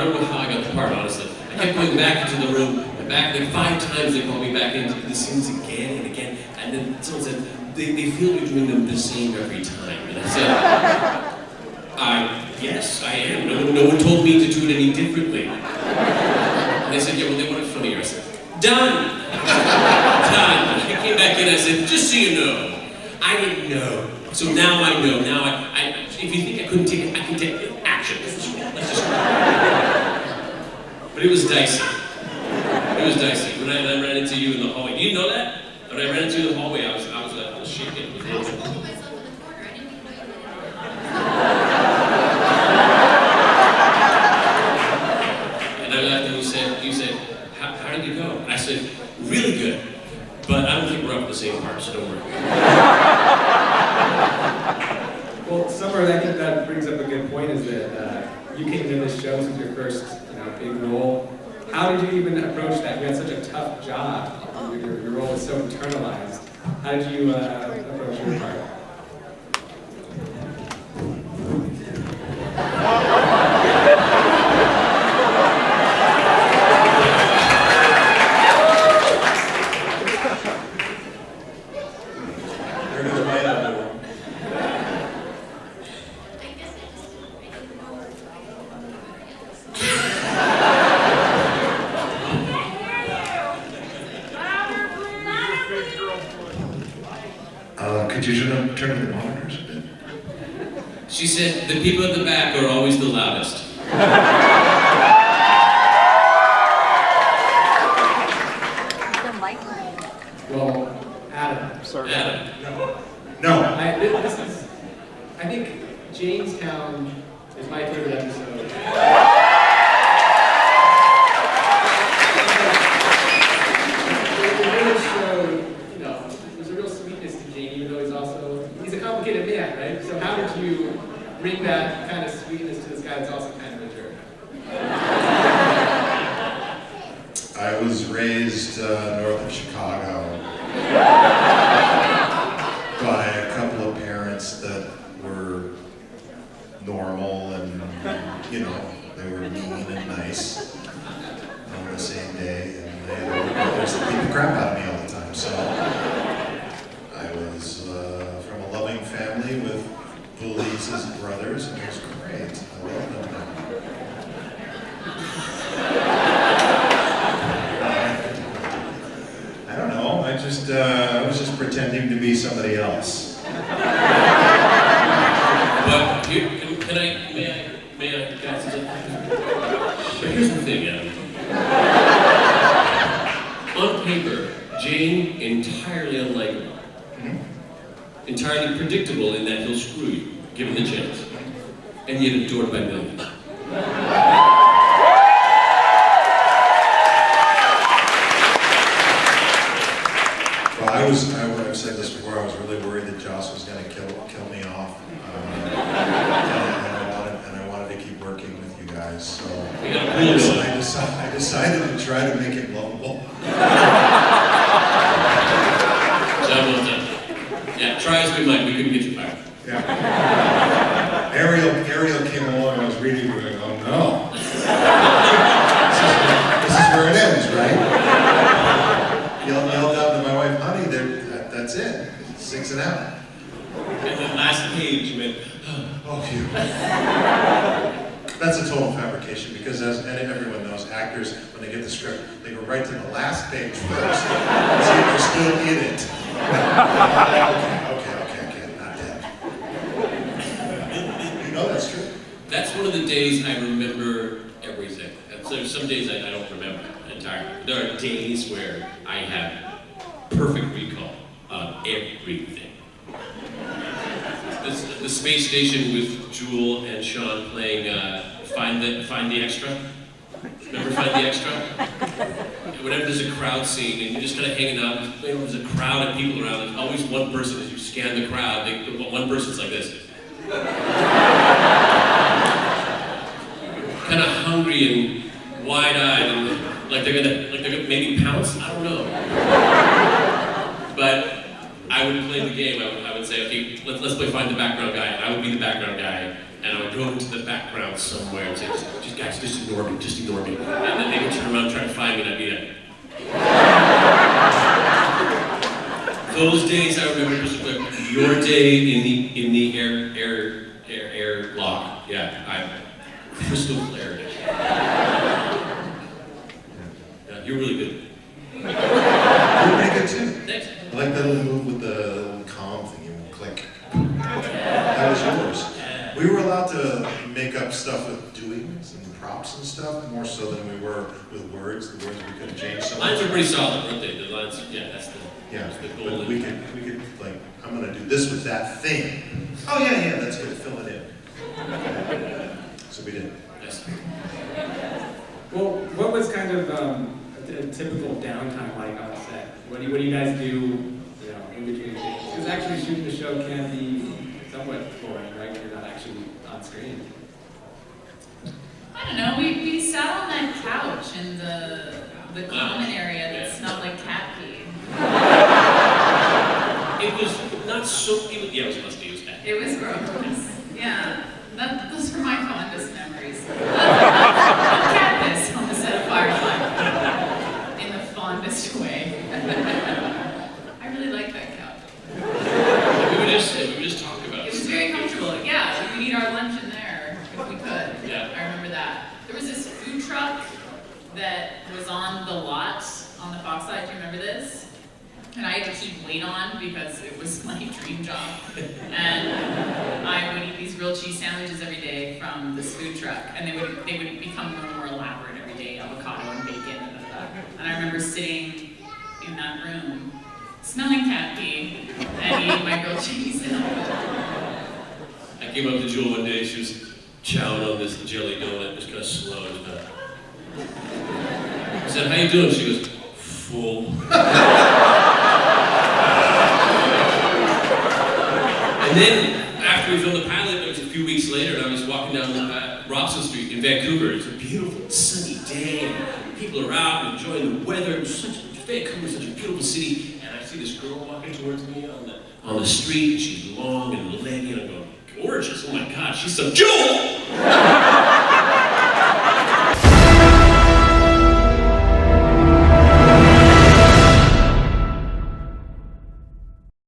I don't know how I got the part, honestly. I kept going back into the room, and back, like 5 times they called me back into the scenes again and again, and then someone said, they feel you're doing them the same every time. And I said, yes, I am. No one told me to do it any differently. And they said, yeah, well, they want it funnier. I said, done! Done. I came back in and I said, just so you know, I didn't know. So now I know. Now if you think I couldn't take it, I can take it. Action. Let's just But it was dicey. It was dicey. When I ran into you in the hallway, you know that? When I ran into you in the hallway, I was shaking. I was holding myself in the corner. I didn't even know you were there. And I left and you said, how did it go? And I said, really good. But I don't think we're up the same part, so don't worry. Well, Summer, I think that brings up a good point, is that you came into this show as your first big role. How did you even approach that? You had such a tough job. Your role was so internalized. How did you approach your part? Could you turn to the monitors a bit? She said, the people at the back are always the loudest. Well, Adam. Adam. No. I think Jamestown is my favorite episode. It really showed, there's a real sweetness to Jane, even though he's a complicated man, right? So how did you bring that kind of sweetness to this guy that's also kind of a jerk? I was raised north of Chicago by a couple of parents that were normal and, they were mean and nice on the same day, and they had older brothers that beat the crap out of me all the time. So I was from a loving family with bullies as brothers, and it was great. I loved them. I don't know. I was just pretending to be somebody else. But may I, guys, but here's the thing, Adam. On paper, Jane, entirely unlikable. Entirely predictable in that he'll screw you, given the chance. And yet adored by millions. Well, I've said this before, I was really worried that Joss was going to kill me off. And I wanted to keep working with you guys, so I decided to try to make it lovable. Job well done. Yeah, try as we might, we couldn't get you fired. Yeah. Ariel came along and I was reading it and going, oh no. This is where it ends, right? Yelled out to my wife, honey, that's it. 6 and out. And the last page went, Oh, phew. That's a total fabrication because, as everyone knows, actors, when they get the script, they go right to the last page first. See if they're still in it. Okay, not that. You know that's true. That's one of the days I remember everything. So some days I don't remember entirely. There are days where I have perfect recall of everything. The space station with Jewel and Sean playing Find the Extra. Remember Find the Extra? Whenever there's a crowd scene and you're just kind of hanging out, there's a crowd of people around, there's always one person, as you scan the crowd, one person's like this. Kind of hungry and wide-eyed and like they're gonna maybe pounce, I don't know. But I would play the game. I would say, okay, let's play find the background guy. I would be the background guy, And I would go into the background somewhere and say, just guys, just ignore me, just ignore me. And then they would turn around and try to find me, and I'd be like, those days I remember just like your day in the air lock. Yeah, I'm crystal clarity. Yeah, you're really good. You're pretty good too. Thanks. I like that little move with the little calm thing, you would click. That was yours. We were allowed to make up stuff with doings and props and stuff, more so than we were with words. The words we could change so much. Lines are pretty solid, weren't they? The lines, yeah, that's the goal. But we could like, I'm gonna do this with that thing. Oh yeah, that's good, fill it in. So we did. Yes. Well, what was kind of a typical downtime like on set? What do you guys do, you know, in between things? Because actually shooting the show can be somewhat boring, right? You're not actually on screen. I don't know, we sat on that couch in the common area that smelled like cat pee. It was not so, yeah, it was musty, it was bad. It was gross. Yeah, those are my fondest memories. Of Katniss on the set of Firefly. In the fondest way. I really like that couch. We would just talk about It was very comfortable. Yeah, we could eat our lunch in there if we could. Yeah. I remember that. There was this food truck that was on the lot on the Fox side. Do you remember this? And I had to keep weight on because it was my dream job. And I would eat these grilled cheese sandwiches every day from this food truck, and they would become more and more elaborate every day, avocado and bacon and stuff. And I remember sitting in that room, smelling cat pee, and eating my grilled cheese sandwich. I came up to Jewel one day, she was chowing on this jelly donut, just kind of slow. I said, how you doing? She goes, full. And then, after we filmed the pilot, it was a few weeks later, and I was walking down Robson Street in Vancouver. It's a beautiful, sunny day, and people are out and enjoying the weather. Vancouver is such a beautiful city, and I see this girl walking towards me on the street. She's long and leggy, and I'm going, gorgeous, oh my God, she's so Jewel!